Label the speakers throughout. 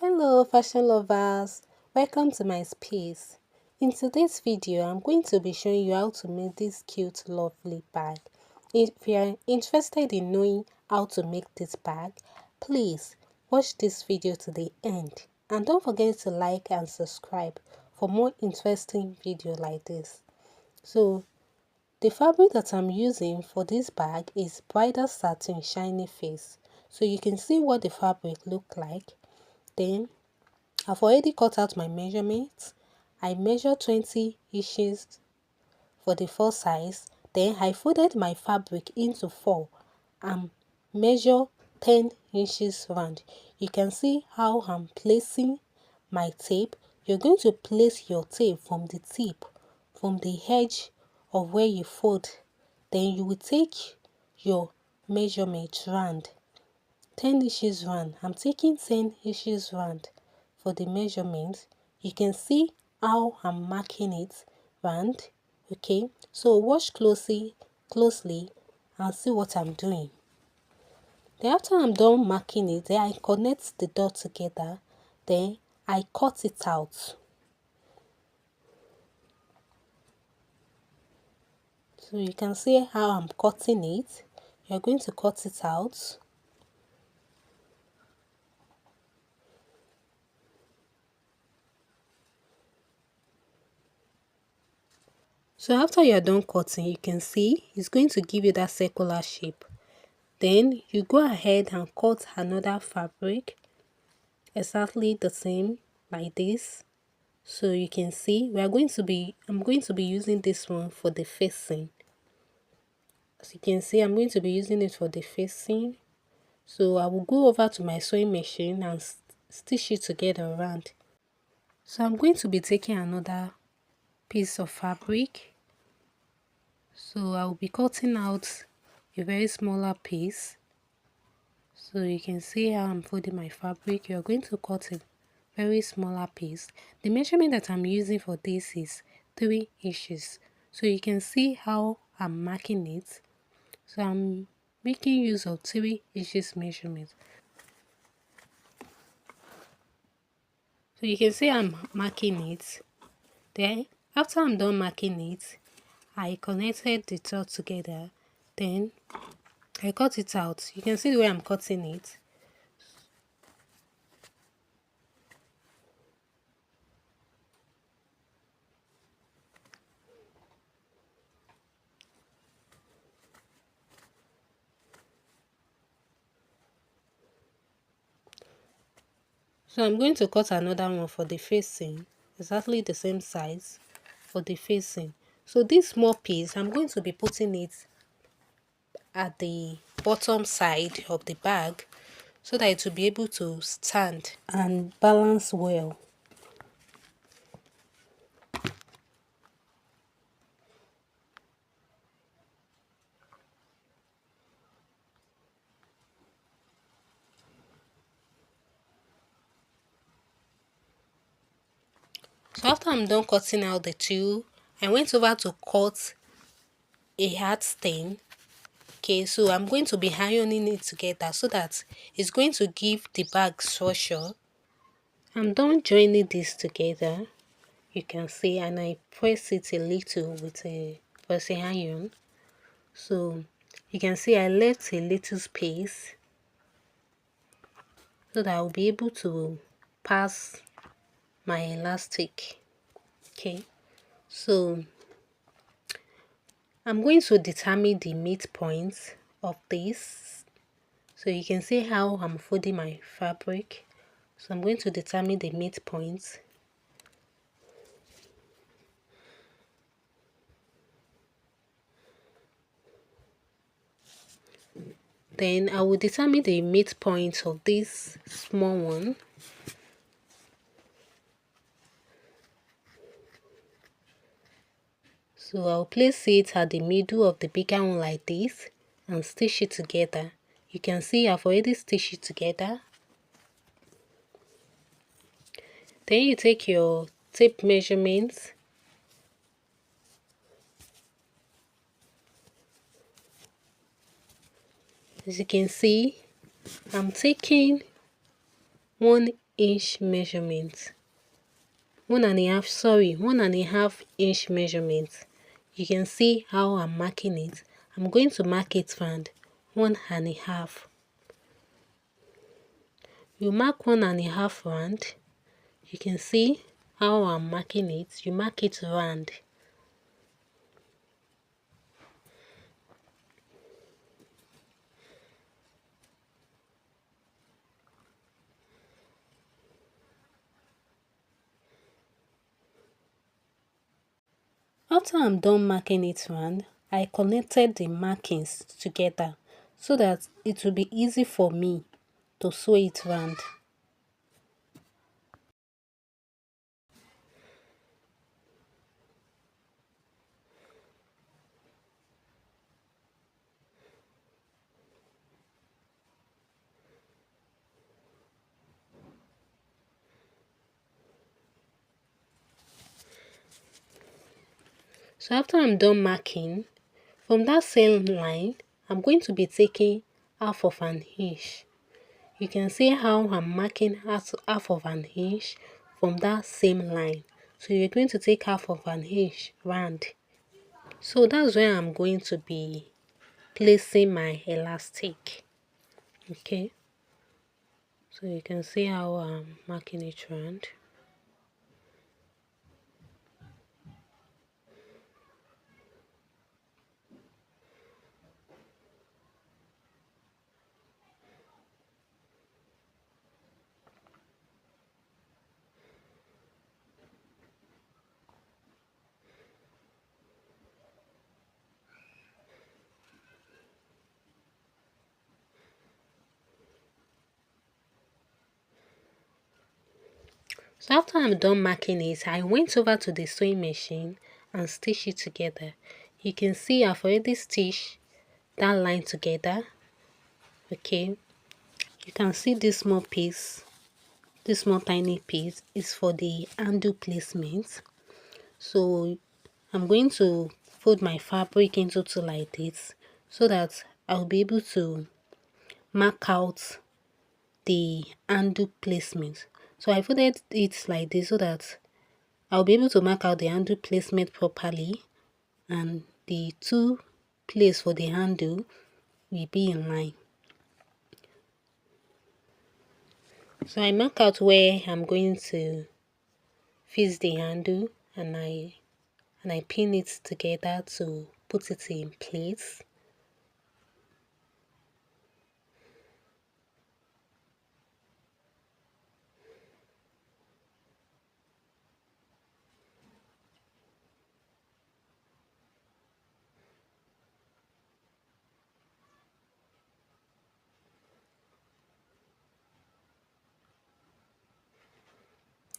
Speaker 1: Hello fashion lovers, welcome to my space. In today's video, I'm going to be showing you how to make this cute lovely bag. If you are interested in knowing how to make this bag, please watch this video to the end and don't forget to like and subscribe for more interesting videos like this. So the fabric that I'm using for this bag is bridal satin shiny face. So you can see what the fabric look like. Then I've already cut out my measurements. I measured 20 inches for the first size. Then I folded my fabric into 4 and measure 10 inches round. You can see how I'm placing my tape. You're going to place your tape from the tip, from the edge of where you fold. Then you will take your measurement round. 10 inches round. I'm taking 10 inches round for the measurement. You can see how I'm marking it round. Okay, so watch closely and see what I'm doing. Then after I'm done marking it, then I connect the dot together. Then I cut it out. So you can see how I'm cutting it. You're going to cut it out. So after you're done cutting, you can see it's going to give you that circular shape. Then you go ahead and cut another fabric exactly the same like this. So you can see I'm going to be using this one for the facing. As you can see, I'm going to be using it for the facing. So I will go over to my sewing machine and stitch it together around. So I'm going to be taking another piece of fabric. So I will be cutting out a very smaller piece. So you can see how I'm folding my fabric. You're going to cut a very smaller piece. The measurement that I'm using for this is 3 inches. So you can see how I'm marking it. So I'm making use of 3 inches measurement. So you can see I'm marking it. Then after I'm done marking it, I connected the two together. Then I cut it out. You can see the way I'm cutting it. So I'm going to cut another one for the facing, exactly the same size for the facing. So this small piece, I'm going to be putting it at the bottom side of the bag so that it will be able to stand and balance well. So after I'm done cutting out the two, I went over to cut a hard stain. Okay, so I'm going to be ironing it together so that it's going to give the bag structure. I'm done joining this together, you can see, and I press it a little with a pressing iron. So you can see I left a little space so that I'll be able to pass my elastic. Okay, so I'm going to determine the midpoint of this. So you can see how I'm folding my fabric. So I'm going to determine the midpoint. Then I will determine the midpoint of this small one. So I'll place it at the middle of the bigger one like this and stitch it together. You can see I've already stitched it together. Then you take your tape measurements. As you can see, I'm taking 1 inch measurement. 1.5 inch measurement. You can see how I'm marking it. I'm going to mark it round 1.5. You mark 1.5 round. You can see how I'm marking it. You mark it round. After I'm done marking it round, I connected the markings together so that it will be easy for me to sew it round. So after I'm done marking, from that same line, I'm going to be taking half of an inch. You can see how I'm marking half of an inch from that same line. So you're going to take half of an inch round. So that's where I'm going to be placing my elastic. Okay. So you can see how I'm marking it round. So after I'm done marking it, I went over to the sewing machine and stitched it together. You can see I've already stitched that line together. Okay, you can see this small piece, this small tiny piece is for the handle placement. So I'm going to fold my fabric into two like this so that I'll be able to mark out the handle placement. So I folded it like this so that I'll be able to mark out the handle placement properly, and the two places for the handle will be in line. So I mark out where I'm going to fix the handle, and I pin it together to put it in place.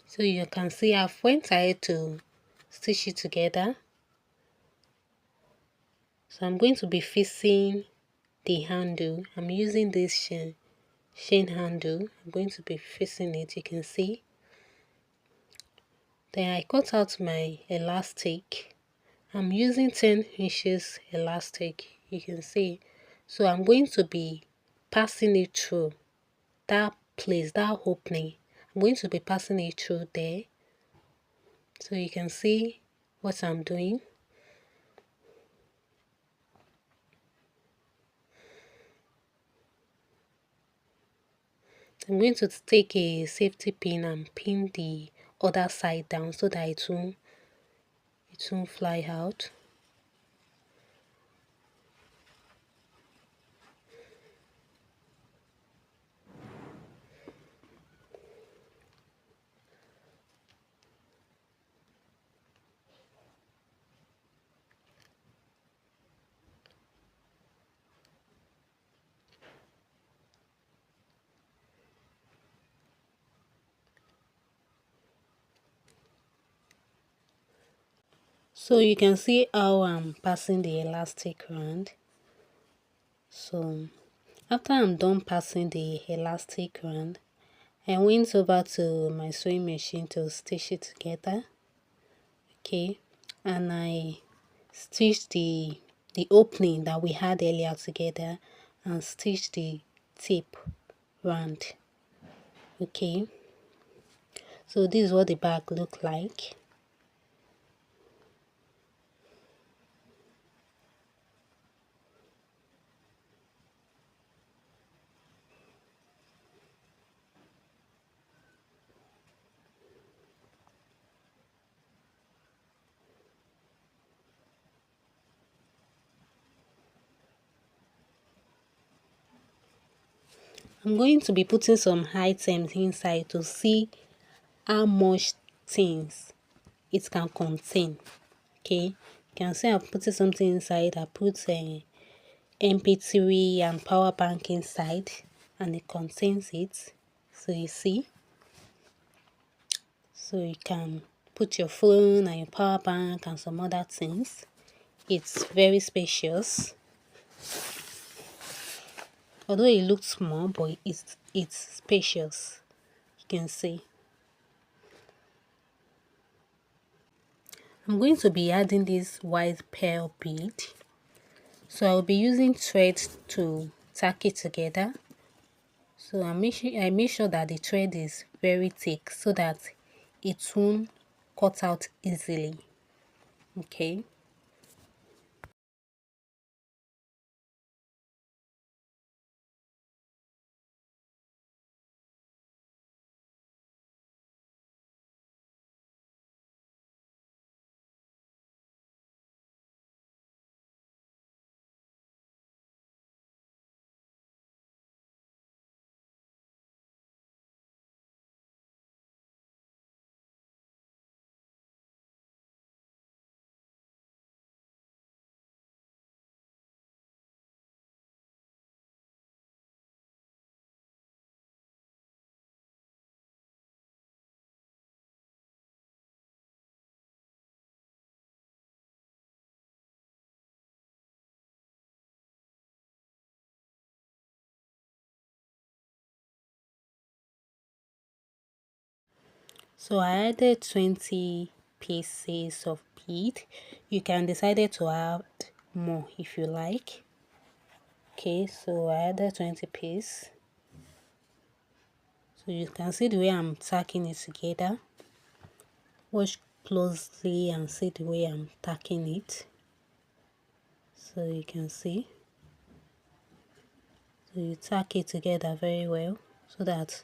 Speaker 1: So you can see I've went ahead to stitch it together. So I'm going to be fixing the handle. I'm using this chain handle. I'm going to be fixing it. You can see. Then I cut out my elastic. I'm using 10 inches elastic. You can see. So I'm going to be passing it through that place, that opening. I'm going to be passing it through there. So you can see what I'm doing. I'm going to take a safety pin and pin the other side down so that it won't fly out. So you can see how I'm passing the elastic around. So after I'm done passing the elastic around, I went over to my sewing machine to stitch it together. Okay, and I stitched the opening that we had earlier together and stitched the tip round. Okay, so this is what the bag look like. I'm going to be putting some items inside to see how much things it can contain. Okay, you can see I'm putting something inside. I put a MP3 and power bank inside, and it contains it. So you see, so you can put your phone and your power bank and some other things. It's very spacious, although it looks small, but it's spacious. You can see. I'm going to be adding this white pearl bead, so I'll be using thread to tack it together. So I make sure that the thread is very thick so that it won't cut out easily. Okay, so I added 20 pieces of bead. You can decide to add more if you like. Okay, so I added 20 pieces. So you can see the way I'm tacking it together. Watch closely and see the way I'm tacking it. So you can see. So you tack it together very well so that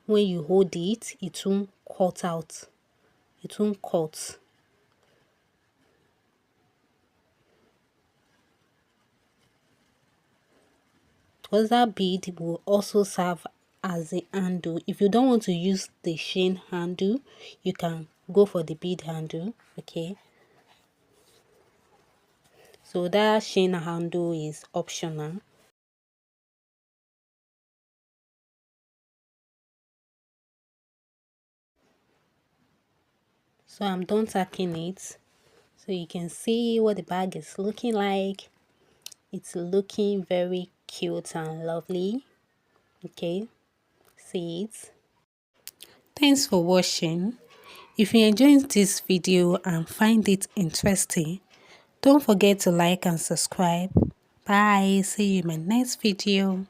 Speaker 1: when you hold it, it won't cut out. It won't cut. Because that bead will also serve as a handle. If you don't want to use the chain handle, you can go for the bead handle. Okay, so that chain handle is optional. So I'm done tacking it. So you can see what the bag is looking like. It's looking very cute and lovely. Okay, see it. Thanks for watching. If you enjoyed this video and find it interesting, don't forget to like and subscribe. Bye. See you in my next video.